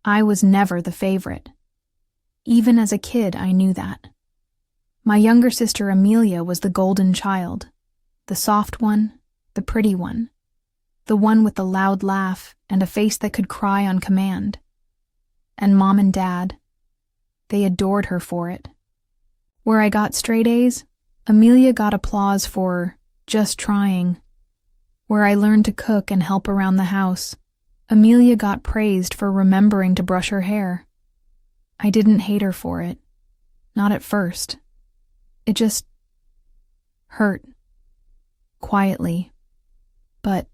I was never the favorite. Even as a kid, I knew that. My younger sister Amelia was the golden child, the soft one, the pretty one, the one with the loud laugh and a face that could cry on command. And Mom and Dad, they adored her for it. Where I got straight A's, Amelia got applause for just trying. Where I learned to cook and help around the house, Amelia got praised for remembering to brush her hair. I didn't hate her for it. Not at first. It just hurt. Quietly. But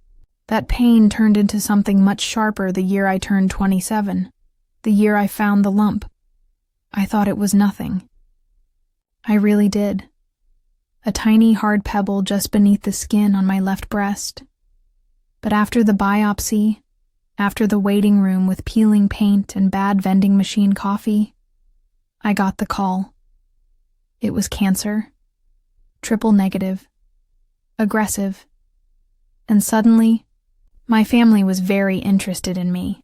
that pain turned into something much sharper the year I turned 27. The year I found the lump. I thought it was nothing. I really did. A tiny hard pebble just beneath the skin on my left breast. But after the biopsy, after the waiting room with peeling paint and bad vending machine coffee, I got the call. It was cancer, triple negative, aggressive, and suddenly, my family was very interested in me.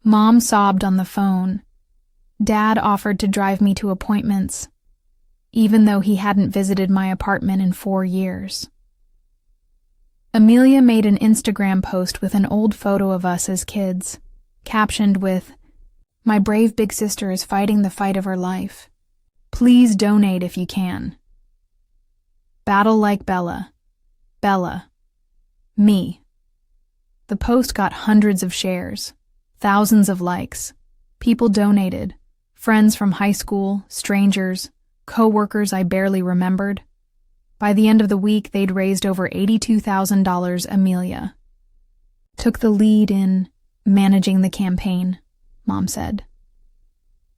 Mom sobbed on the phone. Dad offered to drive me to appointments, even though he hadn't visited my apartment in 4 years. Amelia made an Instagram post with an old photo of us as kids, captioned with, "My brave big sister is fighting the fight of her life. Please donate if you can. Battle like Bella. Bella. Me." The post got hundreds of shares, thousands of likes. People donated, friends from high school, strangers, co-workers I barely remembered. By the end of the week, they'd raised over $82,000. Amelia took the lead in managing the campaign, Mom said.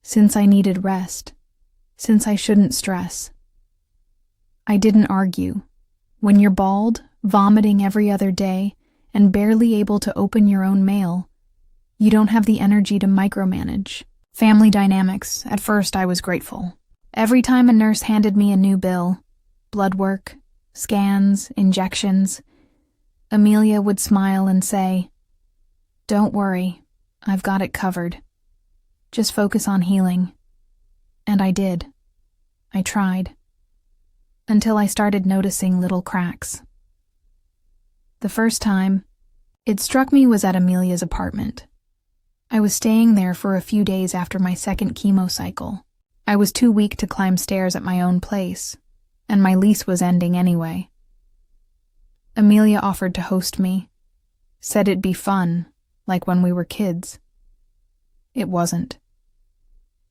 Since I needed rest, since I shouldn't stress. I didn't argue. When you're bald, vomiting every other day, and barely able to open your own mail, you don't have the energy to micromanage. Family dynamics, at first I was grateful. Every time a nurse handed me a new bill, blood work, scans, injections, Amelia would smile and say, "Don't worry, I've got it covered. Just focus on healing." And I did. I tried. Until I started noticing little cracks. The first time it struck me was at Amelia's apartment. I was staying there for a few days after my second chemo cycle. I was too weak to climb stairs at my own place, and my lease was ending anyway. Amelia offered to host me, said it'd be fun, like when we were kids. It wasn't.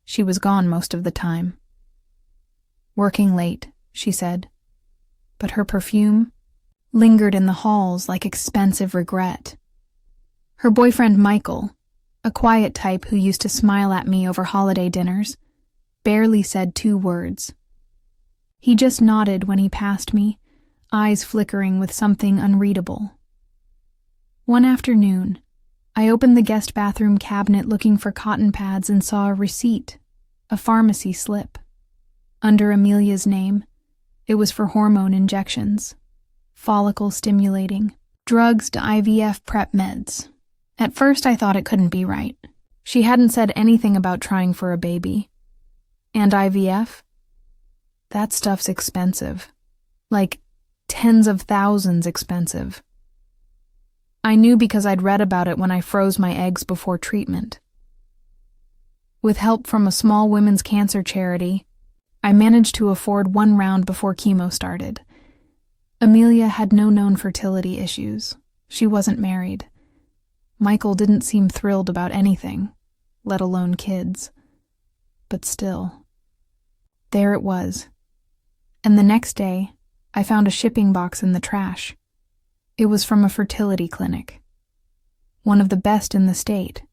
She was gone most of the time. Working late, she said, but her perfume lingered in the halls like expensive regret. Her boyfriend Michael, a quiet type who used to smile at me over holiday dinners, barely said 2 words. He just nodded when he passed me, eyes flickering with something unreadable. One afternoon, I opened the guest bathroom cabinet looking for cotton pads and saw a receipt, a pharmacy slip. Under Amelia's name, it was for hormone injections, follicle stimulating, drugs to IVF prep meds. At first I thought it couldn't be right. She hadn't said anything about trying for a baby. And IVF? That stuff's expensive. Like tens of thousands expensive. I knew because I'd read about it when I froze my eggs before treatment. With help from a small women's cancer charity, I managed to afford 1 round before chemo started. Amelia had no known fertility issues. She wasn't married. Michael didn't seem thrilled about anything, let alone kids. But still. There it was. And the next day, I found a shipping box in the trash. It was from a fertility clinic. One of the best in the state.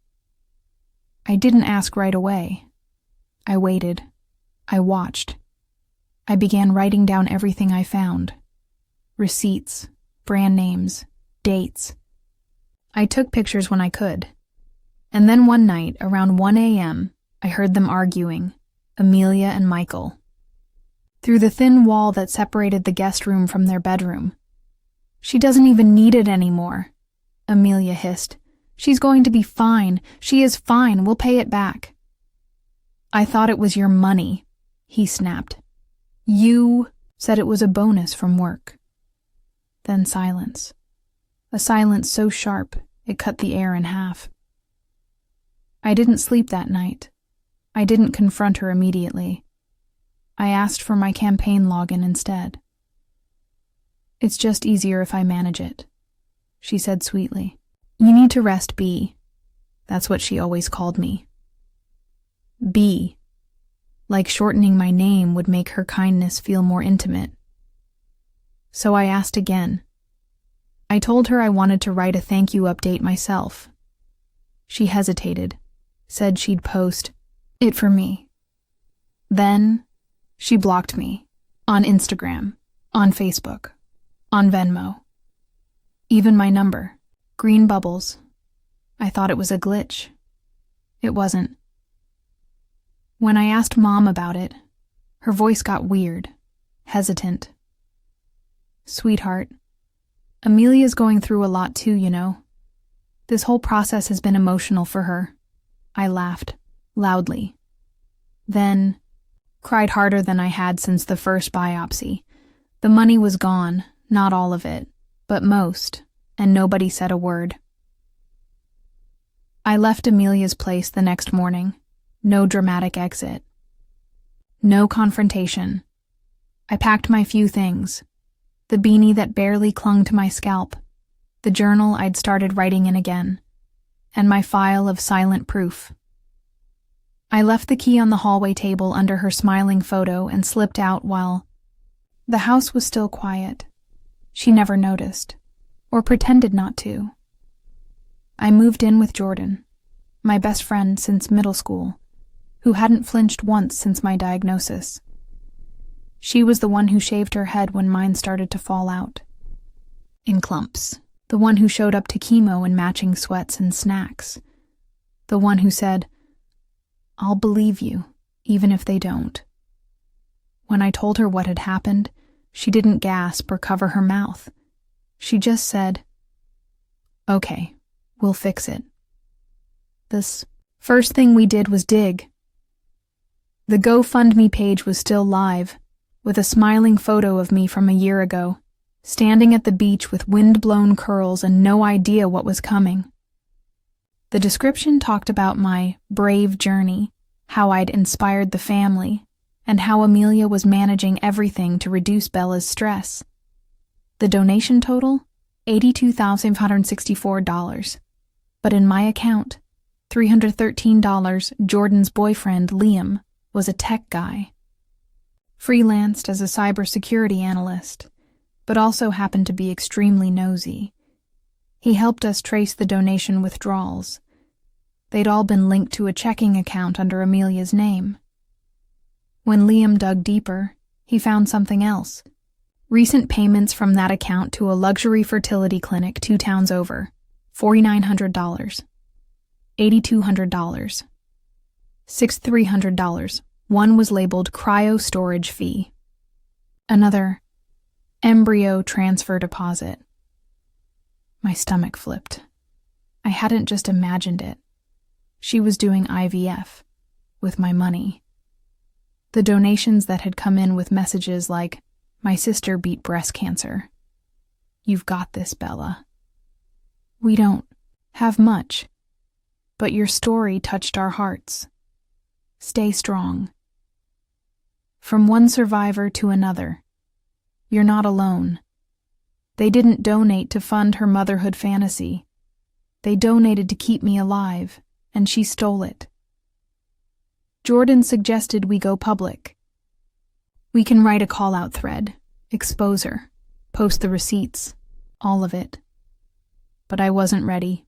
I didn't ask right away. I waited. I watched. I began writing down everything I found. Receipts, brand names, dates. I took pictures when I could. And then one night, around 1 a.m., I heard them arguing, Amelia and Michael. Through the thin wall that separated the guest room from their bedroom. "She doesn't even need it anymore," Amelia hissed. She's going to be fine. She is fine. We'll pay it back." "I thought it was your money," he snapped. "You said it was a bonus from work." Then silence. A silence so sharp it cut the air in half. I didn't sleep that night. I didn't confront her immediately. I asked for my campaign login instead. "It's just easier if I manage it," she said sweetly. "You need to rest, B." That's what she always called me. B. Like shortening my name would make her kindness feel more intimate. So I asked again. I told her I wanted to write a thank you update myself. She hesitated, said she'd post it for me. Then she blocked me on Instagram, on Facebook, on Venmo. Even my number, green bubbles. I thought it was a glitch. It wasn't. When I asked Mom about it, her voice got weird, hesitant. "Sweetheart, Amelia's going through a lot too, you know. This whole process has been emotional for her." I laughed, loudly. Then, cried harder than I had since the first biopsy. The money was gone, not all of it, but most, and nobody said a word. I left Amelia's place the next morning. No dramatic exit. No confrontation. I packed my few things. The beanie that barely clung to my scalp, the journal I'd started writing in again, and my file of silent proof. I left the key on the hallway table under her smiling photo and slipped out while the house was still quiet. She never noticed, or pretended not to. I moved in with Jordan, my best friend since middle school, who hadn't flinched once since my diagnosis. She was the one who shaved her head when mine started to fall out. In clumps. The one who showed up to chemo in matching sweats and snacks. The one who said, "I'll believe you, even if they don't." When I told her what had happened, she didn't gasp or cover her mouth. She just said, "Okay, we'll fix it." This first thing we did was dig. The GoFundMe page was still live, with a smiling photo of me from a year ago, standing at the beach with wind-blown curls and no idea what was coming. The description talked about my brave journey, how I'd inspired the family, and how Amelia was managing everything to reduce Bella's stress. The donation total? $82,564. But in my account, $313, Jordan's boyfriend, Liam, was a tech guy. Freelanced as a cybersecurity analyst, but also happened to be extremely nosy. He helped us trace the donation withdrawals. They'd all been linked to a checking account under Amelia's name. When Liam dug deeper, he found something else. Recent payments from that account to a luxury fertility clinic 2 towns over. $4,900. $8,200. $6,300. One was labeled cryo storage fee. Another, embryo transfer deposit. My stomach flipped. I hadn't just imagined it. She was doing IVF with my money. The donations that had come in with messages like, "My sister beat breast cancer. You've got this, Bella. We don't have much, but your story touched our hearts. Stay strong." From one survivor to another. You're not alone. They didn't donate to fund her motherhood fantasy. They donated to keep me alive, and she stole it. Jordan suggested we go public. We can write a call-out thread, expose her, post the receipts, all of it. But I wasn't ready.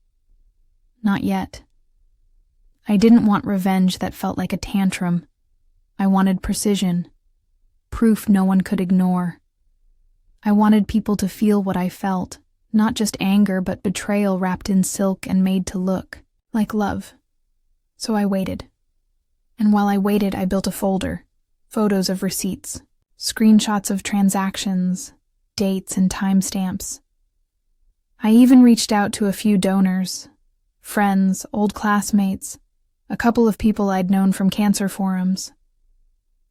Not yet. I didn't want revenge that felt like a tantrum. I wanted precision, proof no one could ignore. I wanted people to feel what I felt, not just anger but betrayal wrapped in silk and made to look like love. So I waited. And while I waited, I built a folder, photos of receipts, screenshots of transactions, dates and timestamps. I even reached out to a few donors, Friends, old classmates, a couple of people I'd known from cancer forums.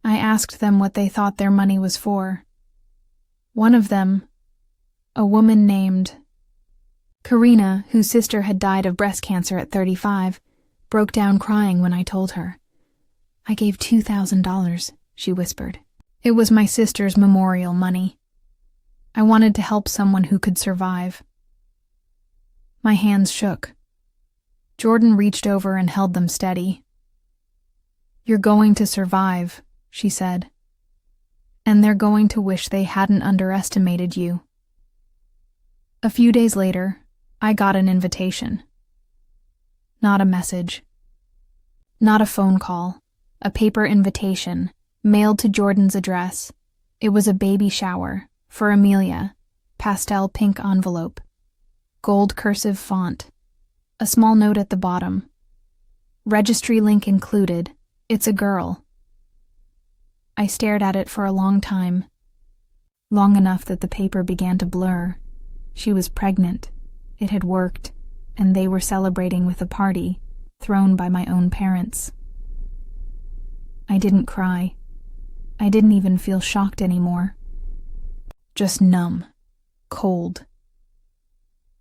I asked them what they thought their money was for. One of them, a woman named Karina, whose sister had died of breast cancer at 35, broke down crying when I told her. "I gave $2,000, she whispered. It was my sister's memorial money. I wanted to help someone who could survive. My hands shook. Jordan reached over and held them steady. "You're going to survive," she said. "And they're going to wish they hadn't underestimated you." A few days later, I got an invitation. Not a message. Not a phone call. A paper invitation, mailed to Jordan's address. It was a baby shower, for Amelia, pastel pink envelope. Gold cursive font. A small note at the bottom. Registry link included. It's a girl. I stared at it for a long time. Long enough that the paper began to blur. She was pregnant. It had worked, and they were celebrating with a party, thrown by my own parents. I didn't cry. I didn't even feel shocked anymore. Just numb. Cold.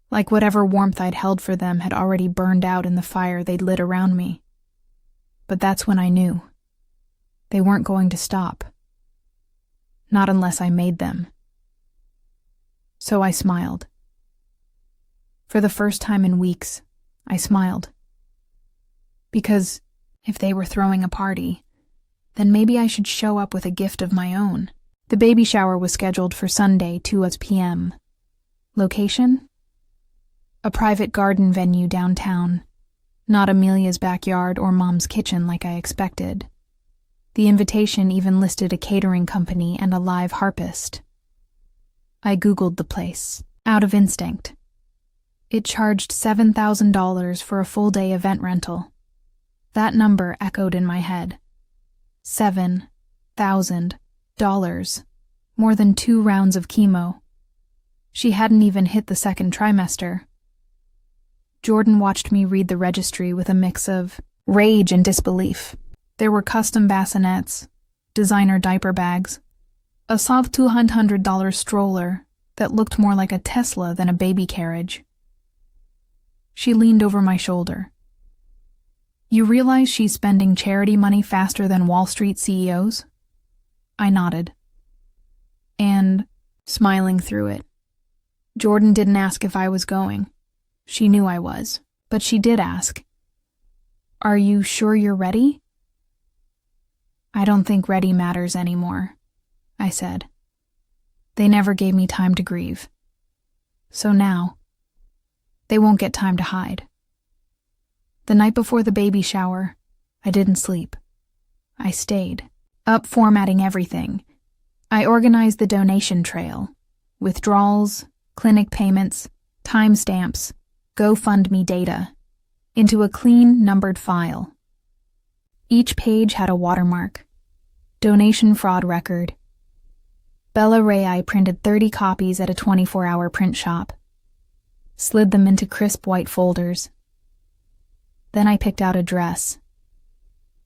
Like whatever warmth I'd held for them had already burned out in the fire they'd lit around me. But that's when I knew. They weren't going to stop. Not unless I made them. So I smiled. For the first time in weeks, I smiled. Because if they were throwing a party, then maybe I should show up with a gift of my own. The baby shower was scheduled for Sunday, 2 p.m. Location? A private garden venue downtown. Not Amelia's backyard or Mom's kitchen like I expected. The invitation even listed a catering company and a live harpist. I Googled the place, out of instinct. It charged $7,000 for a full-day event rental. That number echoed in my head. $7,000. More than 2 rounds of chemo. She hadn't even hit the second trimester. Jordan watched me read the registry with a mix of rage and disbelief. There were custom bassinets, designer diaper bags, a soft $200 stroller that looked more like a Tesla than a baby carriage. She leaned over my shoulder. "You realize she's spending charity money faster than Wall Street CEOs?" I nodded. And, smiling through it, Jordan didn't ask if I was going. She knew I was, but she did ask, "Are you sure you're ready?" "I don't think ready matters anymore," I said. They never gave me time to grieve. So now, they won't get time to hide. The night before the baby shower, I didn't sleep. I stayed, up formatting everything. I organized the donation trail, withdrawals, clinic payments, timestamps, GoFundMe data, into a clean, numbered file. Each page had a watermark. Donation fraud record. Bella Rai printed 30 copies at a 24-hour print shop. Slid them into crisp white folders. Then I picked out a dress.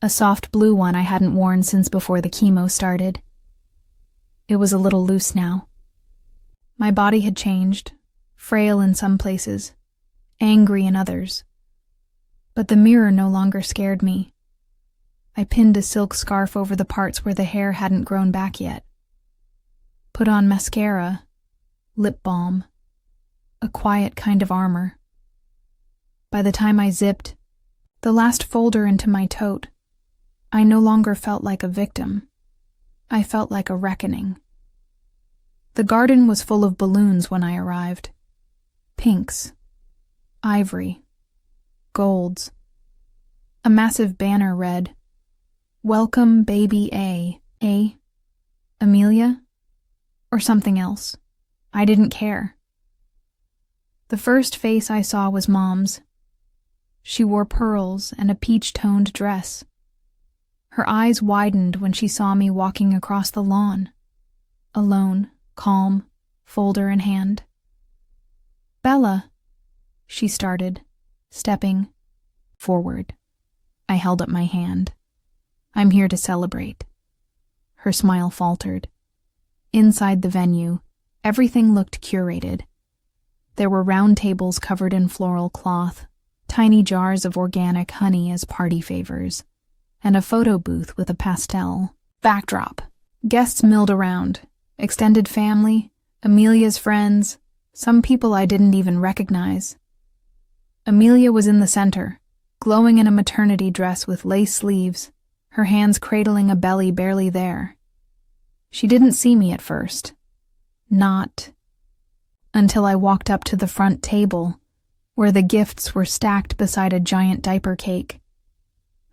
A soft blue one I hadn't worn since before the chemo started. It was a little loose now. My body had changed, frail in some places, angry in others. But the mirror no longer scared me. I pinned a silk scarf over the parts where the hair hadn't grown back yet. Put on mascara, lip balm, a quiet kind of armor. By the time I zipped the last folder into my tote, I no longer felt like a victim. I felt like a reckoning. The garden was full of balloons when I arrived. Pinks, ivory, golds. A massive banner read, "Welcome Baby A." Amelia? Or something else. I didn't care. The first face I saw was Mom's. She wore pearls and a peach-toned dress. Her eyes widened when she saw me walking across the lawn, alone, calm, folder in hand. "Bella," she started, Stepping forward, I held up my hand. I'm here to celebrate. Her smile faltered. Inside the venue, everything looked curated. There were round tables covered in floral cloth, tiny jars of organic honey as party favors, and a photo booth with a pastel backdrop. Guests milled around, extended family, Amelia's friends, some people I didn't even recognize. Amelia was in the center, glowing in a maternity dress with lace sleeves, her hands cradling a belly barely there. She didn't see me at first. Not until I walked up to the front table, where the gifts were stacked beside a giant diaper cake.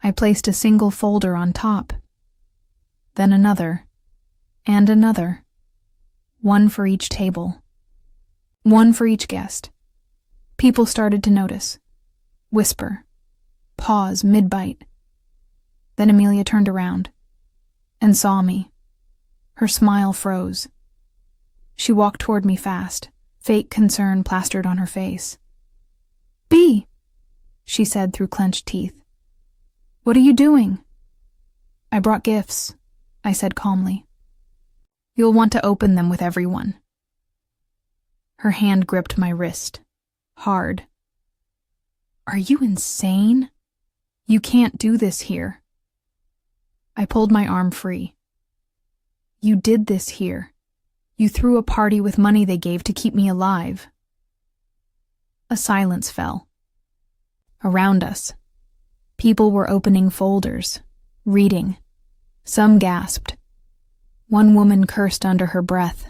I placed a single folder on top, then another, and another. One for each table. One for each guest. People started to notice. Whisper. Pause mid-bite. Then Amelia turned around and saw me. Her smile froze. She walked toward me fast, fake concern plastered on her face. "B," she said through clenched teeth. "What are you doing?" "I brought gifts," I said calmly. "You'll want to open them with everyone." Her hand gripped my wrist. Hard. "Are you insane? You can't do this here." I pulled my arm free. "You did this here. You threw a party with money they gave to keep me alive." A silence fell. Around us, people were opening folders, reading. Some gasped. One woman cursed under her breath.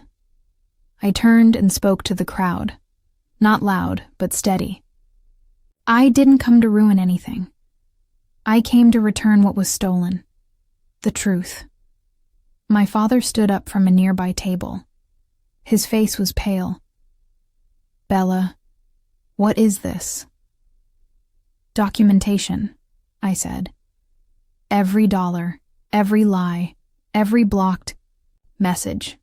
I turned and spoke to the crowd. Not loud, but steady. "I didn't come to ruin anything. I came to return what was stolen. The truth." My father stood up from a nearby table. His face was pale. "Bella, what is this?" "Documentation," I said. "Every dollar, every lie, every blocked message.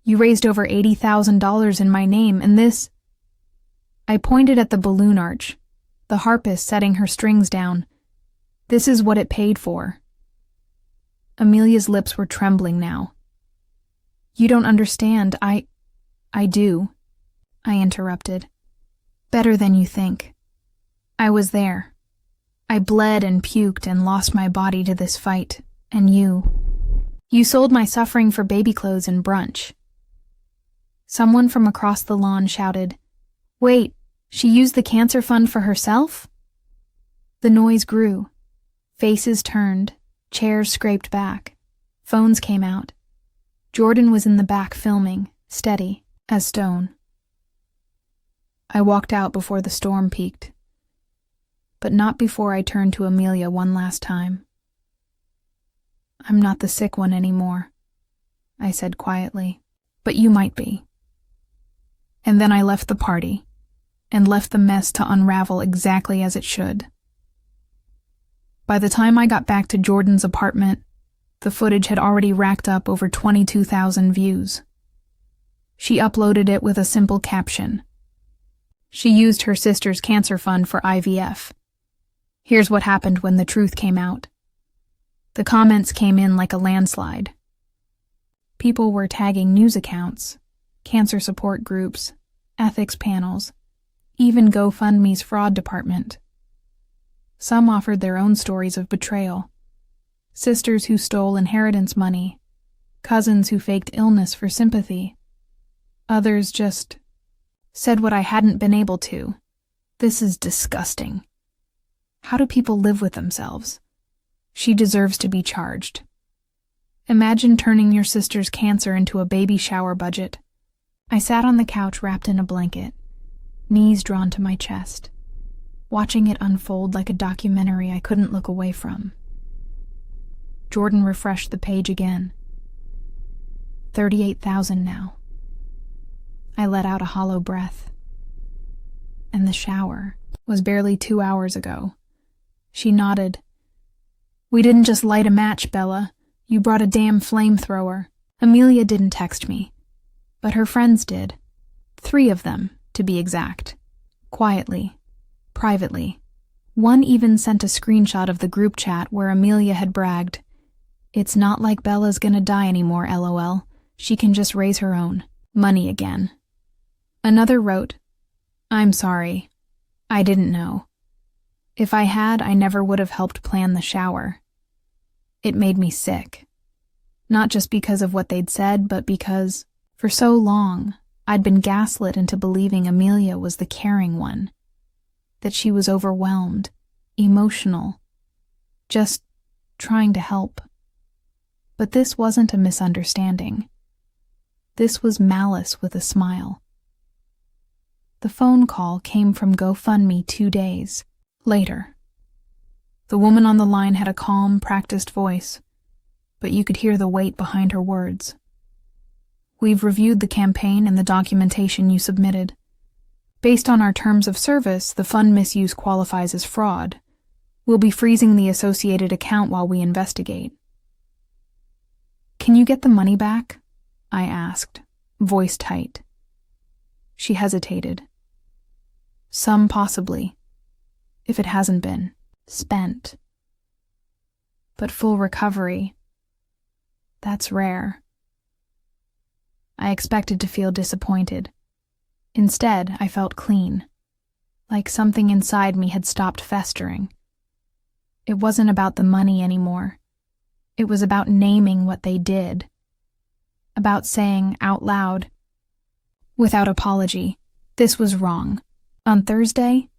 You raised over $80,000 in my name, and this—" I pointed at the balloon arch, the harpist setting her strings down. "This is what it paid for." Amelia's lips were trembling now. "You don't understand. I do," I interrupted. "Better than you think. I was there. I bled and puked and lost my body to this fight, and you sold my suffering for baby clothes and brunch." Someone from across the lawn shouted, "Wait, she used the cancer fund for herself?" The noise grew. Faces turned, chairs scraped back, phones came out. Jordan was in the back filming, steady as stone. I walked out before the storm peaked, but not before I turned to Amelia one last time. "I'm not the sick one anymore," I said quietly, "but you might be." And then I left the party, and left the mess to unravel exactly as it should. By the time I got back to Jordan's apartment, the footage had already racked up over 22,000 views. She uploaded it with a simple caption. She used her sister's cancer fund for IVF. Here's what happened when the truth came out. The comments came in like a landslide. People were tagging news accounts, cancer support groups, ethics panels, even GoFundMe's fraud department. Some offered their own stories of betrayal. Sisters who stole inheritance money, cousins who faked illness for sympathy. Others just said what I hadn't been able to. This is disgusting. How do people live with themselves? She deserves to be charged. Imagine turning your sister's cancer into a baby shower budget. I sat on the couch wrapped in a blanket, knees drawn to my chest, watching it unfold like a documentary I couldn't look away from. Jordan refreshed the page again. 38,000 now. I let out a hollow breath. And the shower was barely 2 hours ago. She nodded. "We didn't just light a match, Bella. You brought a damn flamethrower." Amelia didn't text me, but her friends did. 3 of them, to be exact. Quietly. privately. One even sent a screenshot of the group chat where Amelia had bragged, "It's not like Bella's gonna die anymore, LOL. She can just raise her own money again." Another wrote, "I'm sorry. I didn't know. If I had, I never would have helped plan the shower." It made me sick. Not just because of what they'd said, but because, for so long, I'd been gaslit into believing Amelia was the caring one. That she was overwhelmed, emotional, just trying to help. But this wasn't a misunderstanding. This was malice with a smile. The phone call came from GoFundMe 2 days later. The woman on the line had a calm, practiced voice, but you could hear the weight behind her words. "We've reviewed the campaign and the documentation you submitted. Based on our terms of service, the fund misuse qualifies as fraud. We'll be freezing the associated account while we investigate." "Can you get the money back?" I asked, voice tight. She hesitated. "Some possibly, if it hasn't been spent. But full recovery, that's rare." I expected to feel disappointed. Instead, I felt clean, like something inside me had stopped festering. It wasn't about the money anymore. It was about naming what they did. About saying out loud, without apology, this was wrong. On Thursday,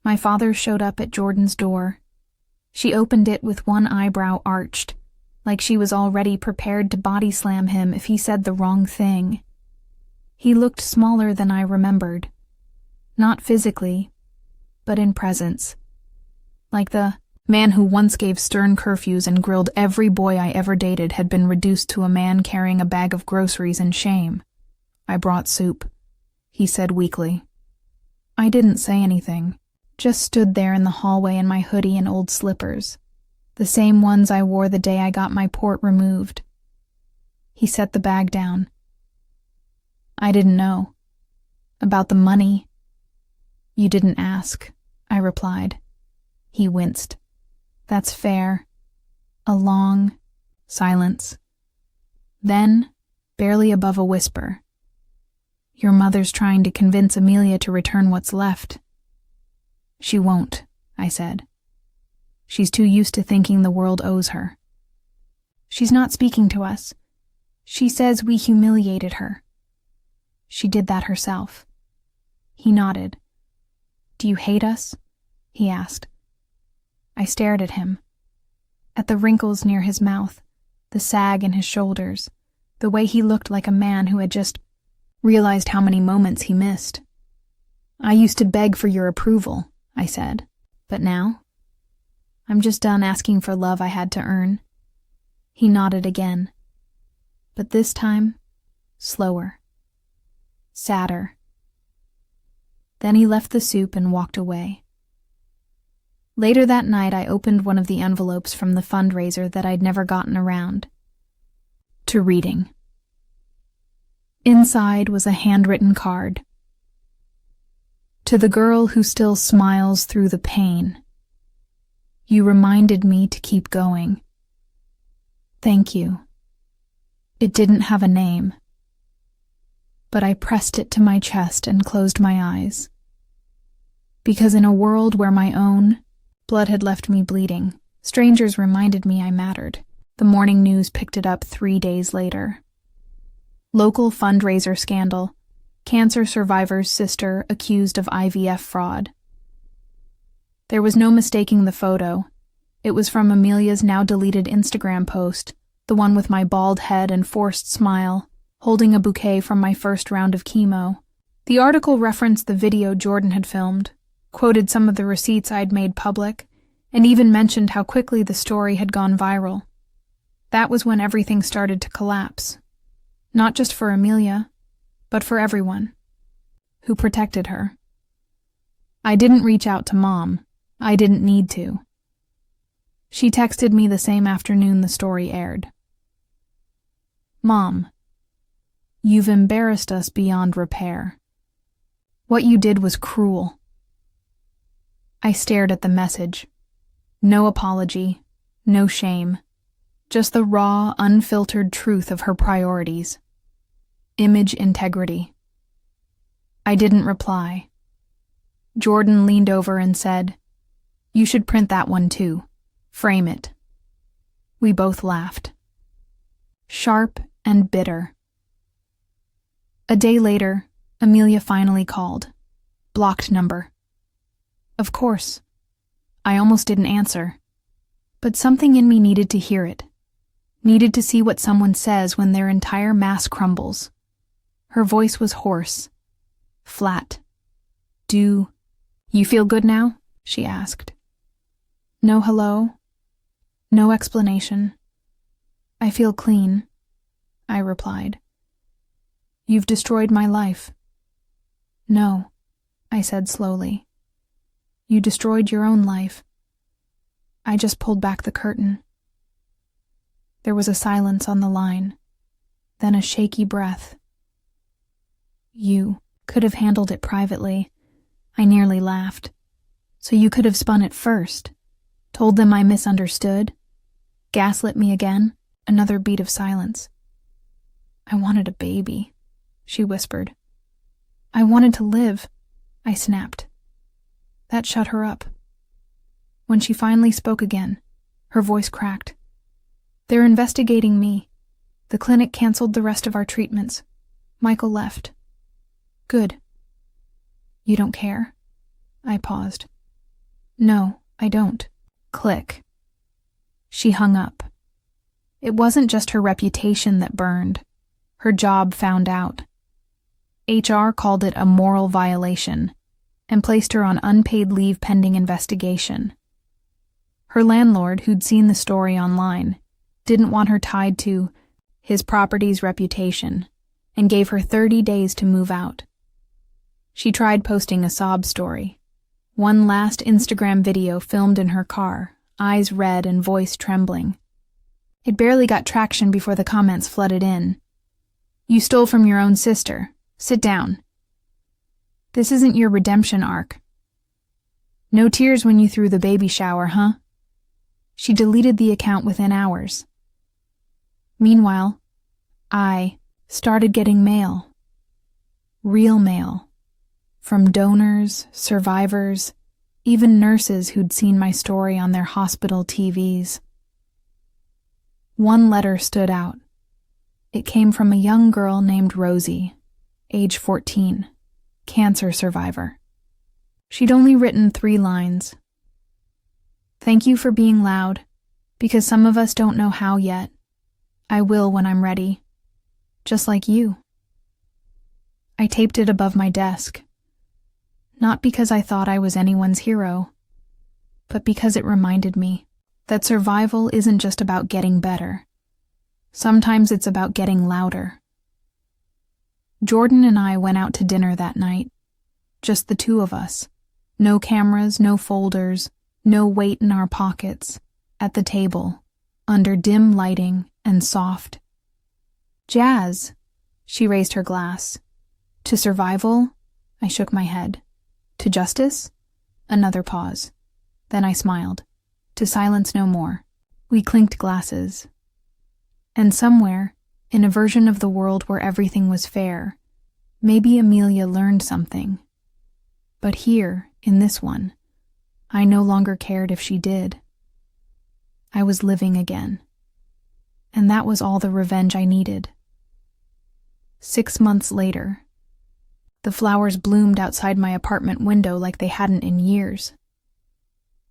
my father showed up at Jordan's door. She opened it with one eyebrow arched, like she was already prepared to body slam him if he said the wrong thing. He looked smaller than I remembered. Not physically, but in presence. Like the man who once gave stern curfews and grilled every boy I ever dated had been reduced to a man carrying a bag of groceries in shame. "I brought soup," he said weakly. I didn't say anything, just stood there in the hallway in my hoodie and old slippers, the same ones I wore the day I got my port removed. He set the bag down. "I didn't know. About the money?" "You didn't ask," I replied. He winced. "That's fair." A long silence. Then, barely above a whisper, "Your mother's trying to convince Amelia to return what's left." "She won't," I said. "She's too used to thinking the world owes her." "She's not speaking to us. She says we humiliated her." "She did that herself." He nodded. "Do you hate us?" he asked. I stared at him, at the wrinkles near his mouth, the sag in his shoulders, the way he looked like a man who had just realized how many moments he missed. "I used to beg for your approval," I said, "but now? I'm just done asking for love I had to earn." He nodded again, but this time, slower. Sadder. Then he left the soup and walked away. Later that night, I opened one of the envelopes from the fundraiser that I'd never gotten around to reading. Inside was a handwritten card. "To the girl who still smiles through the pain. You reminded me to keep going. Thank you." It didn't have a name, but I pressed it to my chest and closed my eyes. Because in a world where my own blood had left me bleeding, strangers reminded me I mattered. The morning news picked it up 3 days later. Local fundraiser scandal. Cancer survivor's sister accused of IVF fraud. There was no mistaking the photo. It was from Amelia's now-deleted Instagram post, the one with my bald head and forced smile, holding a bouquet from my first round of chemo. The article referenced the video Jordan had filmed, quoted some of the receipts I'd made public, and even mentioned how quickly the story had gone viral. That was when everything started to collapse. Not just for Amelia, but for everyone who protected her. I didn't reach out to Mom. I didn't need to. She texted me the same afternoon the story aired. "Mom, you've embarrassed us beyond repair. What you did was cruel." I stared at the message. No apology, no shame, just the raw, unfiltered truth of her priorities. Image integrity. I didn't reply. Jordan leaned over and said, "You should print that one too. Frame it." We both laughed. Sharp and bitter. A day later, Amelia finally called. Blocked number. Of course. I almost didn't answer. But something in me needed to hear it. Needed to see what someone says when their entire mass crumbles. Her voice was hoarse. Flat. "Do you feel good now?" she asked. No hello. No explanation. "I feel clean," I replied. "You've destroyed my life." "No," I said slowly. "You destroyed your own life. I just pulled back the curtain." There was a silence on the line, then a shaky breath. "You could have handled it privately," I nearly laughed. "So you could have spun it first, told them I misunderstood, gaslit me again." Another beat of silence. "I wanted a baby," she whispered. "I wanted to live," I snapped. That shut her up. When she finally spoke again, her voice cracked. "They're investigating me. The clinic canceled the rest of our treatments. Michael left." "Good." "You don't care?" I paused. "No, I don't." Click. She hung up. It wasn't just her reputation that burned. Her job found out. HR called it a moral violation and placed her on unpaid leave pending investigation. Her landlord, who'd seen the story online, didn't want her tied to his property's reputation and gave her 30 days to move out. She tried posting a sob story. One last Instagram video filmed in her car, eyes red and voice trembling. It barely got traction before the comments flooded in. "You stole from your own sister. Sit down. This isn't your redemption arc. No tears when you threw the baby shower, huh?" She deleted the account within hours. Meanwhile, I started getting mail. Real mail. From donors, survivors, even nurses who'd seen my story on their hospital TVs. One letter stood out. It came from a young girl named Rosie, age 14, cancer survivor. She'd only written 3 lines. "Thank you for being loud, because some of us don't know how yet. I will when I'm ready. Just like you." I taped it above my desk. Not because I thought I was anyone's hero, but because it reminded me that survival isn't just about getting better. Sometimes it's about getting louder. Jordan and I went out to dinner that night. Just the 2 of us. No cameras, no folders, no weight in our pockets. At the table, under dim lighting and soft. "Jazz," she raised her glass. "To survival?" I shook my head. "To justice?" Another pause. Then I smiled. "To silence no more." We clinked glasses. And somewhere, in a version of the world where everything was fair, maybe Amelia learned something. But here, in this one, I no longer cared if she did. I was living again. And that was all the revenge I needed. 6 months later, the flowers bloomed outside my apartment window like they hadn't in years.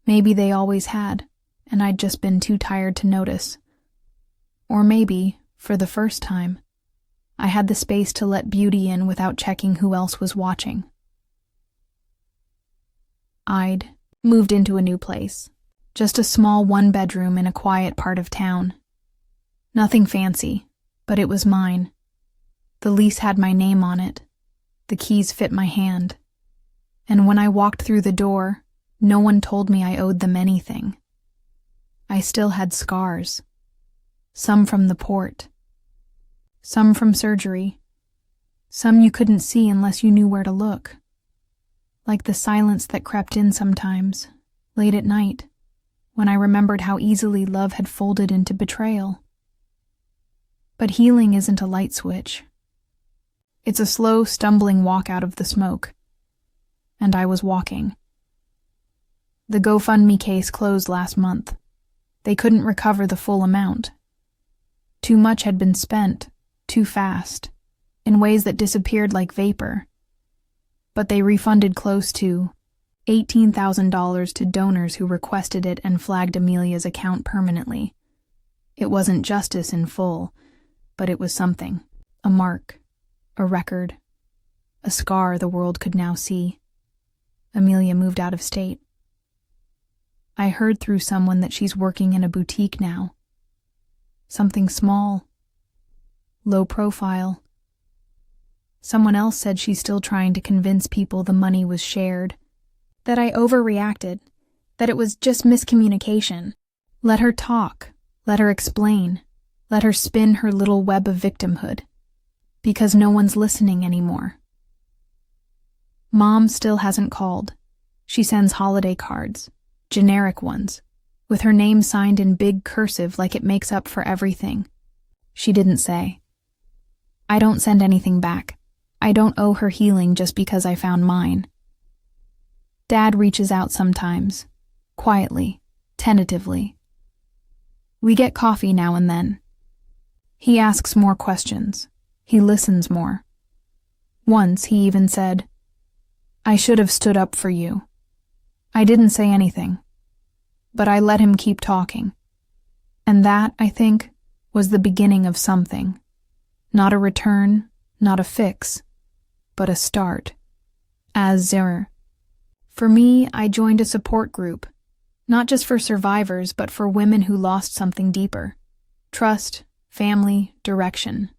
Maybe they always had, and I'd just been too tired to notice. Or maybe, for the first time, I had the space to let beauty in without checking who else was watching. I'd moved into a new place, just a small 1-bedroom in a quiet part of town. Nothing fancy, but it was mine. The lease had my name on it. The keys fit my hand. And when I walked through the door, no one told me I owed them anything. I still had scars. Some from the port. Some from surgery. Some you couldn't see unless you knew where to look. like the silence that crept in sometimes, late at night, when I remembered how easily love had folded into betrayal. But healing isn't a light switch. It's a slow, stumbling walk out of the smoke. And I was walking. The GoFundMe case closed last month. They couldn't recover the full amount. Too much had been spent, too fast, in ways that disappeared like vapor. But they refunded close to $18,000 to donors who requested it and flagged Amelia's account permanently. It wasn't justice in full, but it was something. A mark, a record, a scar the world could now see. Amelia moved out of state. I heard through someone that she's working in a boutique now. Something small, low profile. Someone else said she's still trying to convince people the money was shared, that I overreacted, that it was just miscommunication. Let her talk, let her explain, let her spin her little web of victimhood, because no one's listening anymore. Mom still hasn't called. She sends holiday cards, generic ones, with her name signed in big cursive like it makes up for everything. She didn't say. I don't send anything back. I don't owe her healing just because I found mine. Dad reaches out sometimes, quietly, tentatively. We get coffee now and then. He asks more questions. He listens more. Once he even said, I should have stood up for you. I didn't say anything, but I let him keep talking. And that, I think, was the beginning of something. Not a return, not a fix, but a start. As Zimmer. For me, I joined a support group, not just for survivors, but for women who lost something deeper. Trust, family, direction.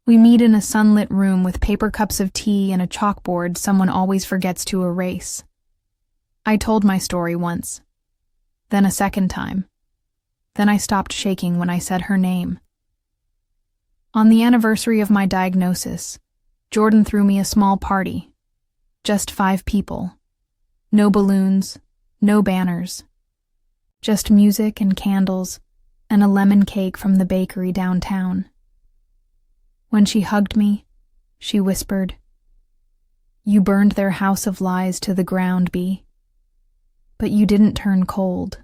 We meet in a sunlit room with paper cups of tea and a chalkboard someone always forgets to erase. I told my story once, then a second time. Then I stopped shaking when I said her name. On the anniversary of my diagnosis, Jordan threw me a small party. Just 5 people. No balloons, no banners. Just music and candles and a lemon cake from the bakery downtown. When she hugged me, she whispered, You burned their house of lies to the ground, Bea. But you didn't turn cold.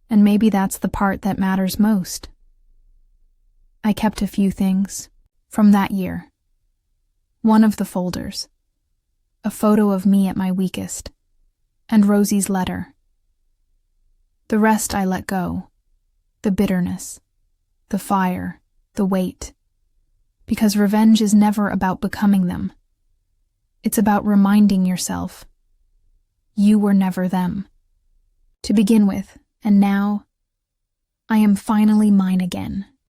And maybe that's the part that matters most. I kept a few things from that year. One of the folders, a photo of me at my weakest, and Rosie's letter. The rest I let go, the bitterness, the fire, the weight, because revenge is never about becoming them. It's about reminding yourself, you were never them. To begin with, and now, I am finally mine again.